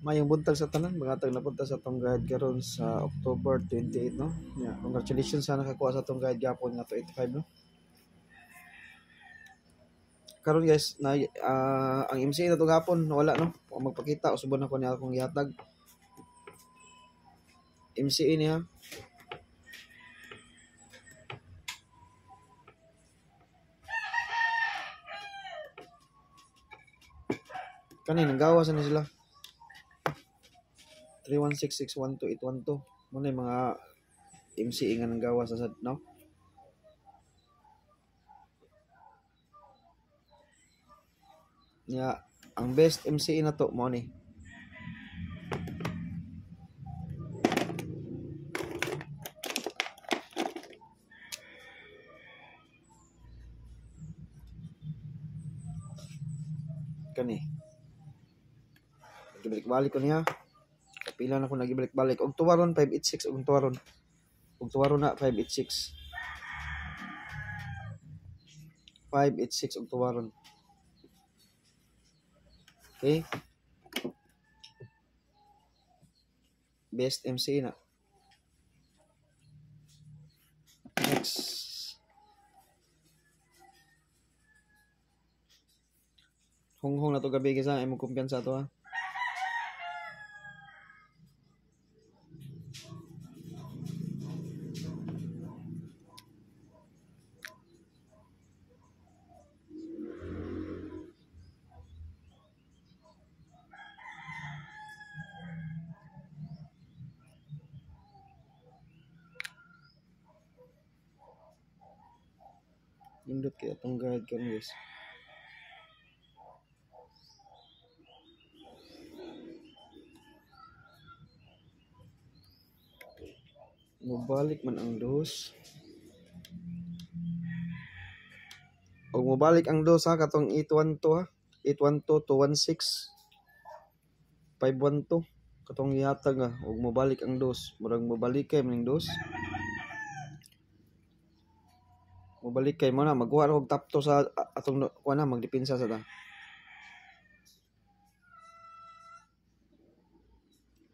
Mayong buntag sa tanan, mga napunta sa tong guide karon sa October 28, no? Yeah, congratulations sa nakakuha sa tong guide gapon nga 85, no? Karon guys, na ang MC na to gapon wala, no? Kung magpakita usubon ako niya akong gihatag. MC niya. Kani nanggawas na sila. 316612812. Muna yung mga MC nga nanggawas sa no? Nya ang best MC na to mo ni. Kani. Nagibalik-balik ko niya. Kapila na ko nagibalik-balik. Og tuwaron 586 og tuwaron. Og tuwaron na 586. 586 og tuwaron. Okay? Best MC na. Next. Hong na to gabi kisa ay mo kumpiyansa to ha. Indot kaya itong guide ko guys. Mubalik man ang dos. O mubalik ang dos ha katong 812 ha. 812 216 512 katong gihatag ha. Og mubalik ang dos. Murag mubalik kay maning dos. Mubalik kay mo na magkuha og top to sa atong kuha na magdepensa sa ta.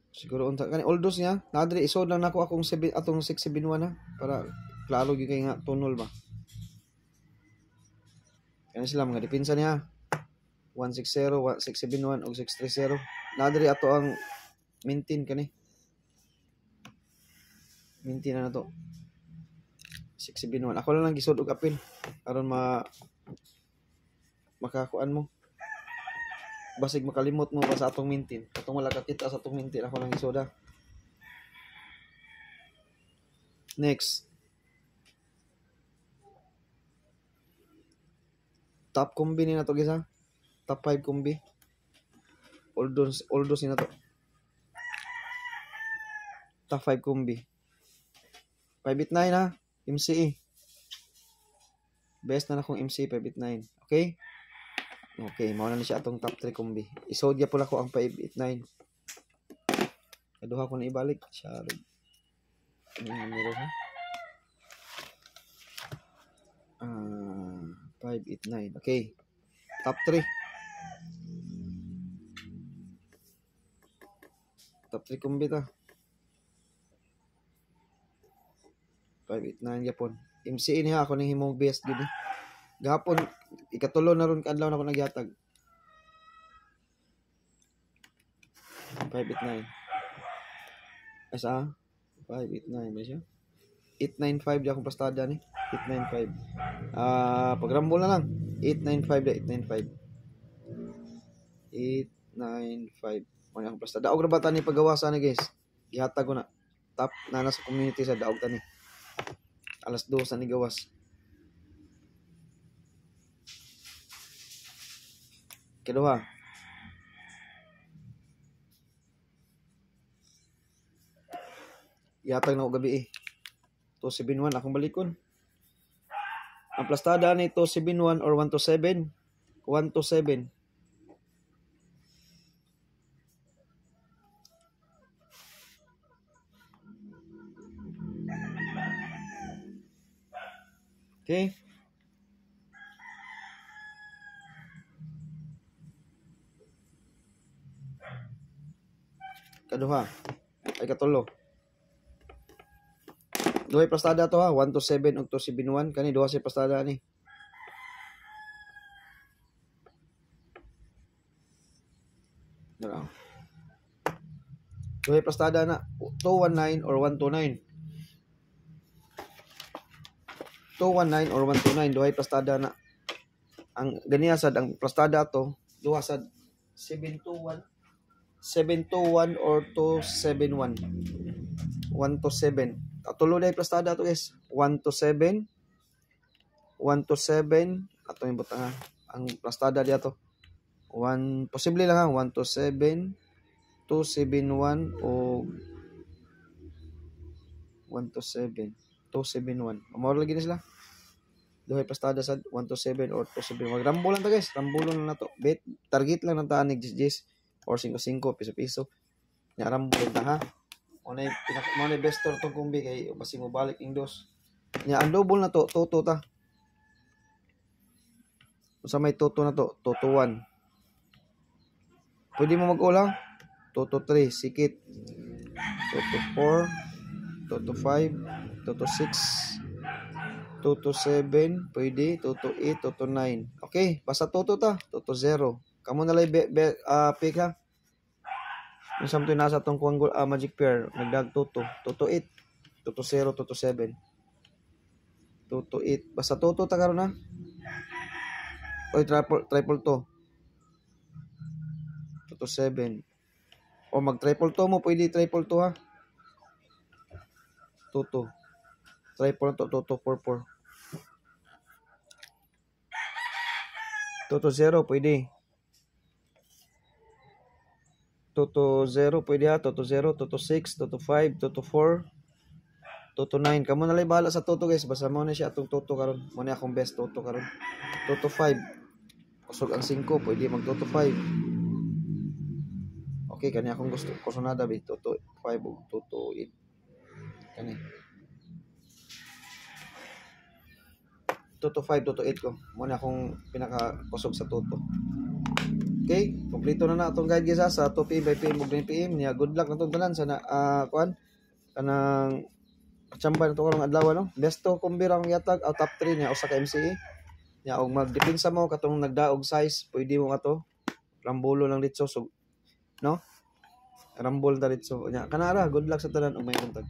Siguro unta kani all dos niya. Nadri isod lang nako akong atong 671 ha para klaro gyud kay nga tunol ba. Kani sila mga depensa niya. 160, 671 ug 630. Nadri ato ang maintain kani. Maintain na to. 671. Ako lang gisod og apil aron makakuan mo. Basig makalimot mo pa sa atong maintain. Katong wala kakita sa atong maintain ako lang gisod. Next. Top combi ni na to gisa. Top 5 combi. All dos ni na to. Top 5 combi. 589 ha. MCE. Best na akong MCE 589. Okay? Okay, mao na siya atong top 3 combi. Isod ya pula ko ang 589. Kaduha ko na ibalik. Sorry. Numero ha. 589. Okay. Top 3. Top 3 combi ta. 589 yapon. MCE niya ako ning himong best gid. Gahapon ikatulo na ron kadlaw na ako nagyatag. 589. Asa? 589 ba siya? 895 di akong pastada ni. 895. Pagrambol na lang. 895 da 895. 895. Ano akong pastada. Daog ra ba tani pagawasan ni guys? Gihatag ko na. Top na nasa community sa daog tani. Alas 2 sa ni gawas. Keduha. Yatag na ko gabi 271 akong balikon. Ang plastada ni 271 or 127. 127. Okay? kaduha, ay katulo. Duhay plastada to ha, 1 to 7 ug 2 7 1 kani duha sa plastada ni. Dara. Duhay plastada na 219 or 129. 219 or 129 duhay plastada na. Ang ganiya sad ang plastada to duha sad 721 or 271. 1 to 7. Tulo day plastada to guys. 1 to 7. 1 to 7 ato yung butang ang plastada diya to. 1 posible lang ha 1 to 7 271 o 1 to 7 271. Mao lagi na sila. Duhay plastada sa 1 to 7 or 271. Magrambo lang ta guys. Rambo lang na to. Bet target lang ng tanig jis or 5-5 piso-piso. Nya rambo ta ha. Mo na best store tong kumbi kay basi mo balik ing dos. Nya ang double na to toto ta. Sa may toto na to, toto 1. Pwede mo mag-ulang. Toto 3, sikit. Toto 4, toto 5, toto 6, toto 7, pwede, toto 8, toto 9. Okay, basta toto ta, toto 0. Kamu na lang pick ha. Yung samtoy nasa tong kuang magic pair, nagdag toto, toto 8, toto 0, toto 7. Toto 8, basta toto ta karon ha. Oy, triple to. Toto 7. O mag-triple to mo, pwede triple to ha. Toto. Triple to, toto 4-4. Toto 0, pwede. Toto 0, pwede ha. Toto 0, Toto 6, Toto 5, Toto 4, Toto 9. Kamu na lang bahala sa Toto guys. Basta mo na siya atong Toto karon. Mo na akong best Toto karon. Toto 5. Kusog ang 5, pwede mag Toto 5. Okay, kani akong gusto. Kusonada ba Toto 5 o Toto 8. Kani. Toto 5, Toto 8 ko. Mo na akong pinaka kusog sa Toto. Okay, kompleto na atong guide guys sa 2 PM by PM ug 9 PM niya. Good luck natong tanan sa kuan kanang chamba na to karong adlaw no. Best to kumbira ang yatag top 3 niya usa ka MCE. Ya og magdepensa mo katong nagdaog size, pwede mo ato rambulo lang ditso so no? Rambol ta ditso. Nya kanara good luck sa tanan ug may buntag.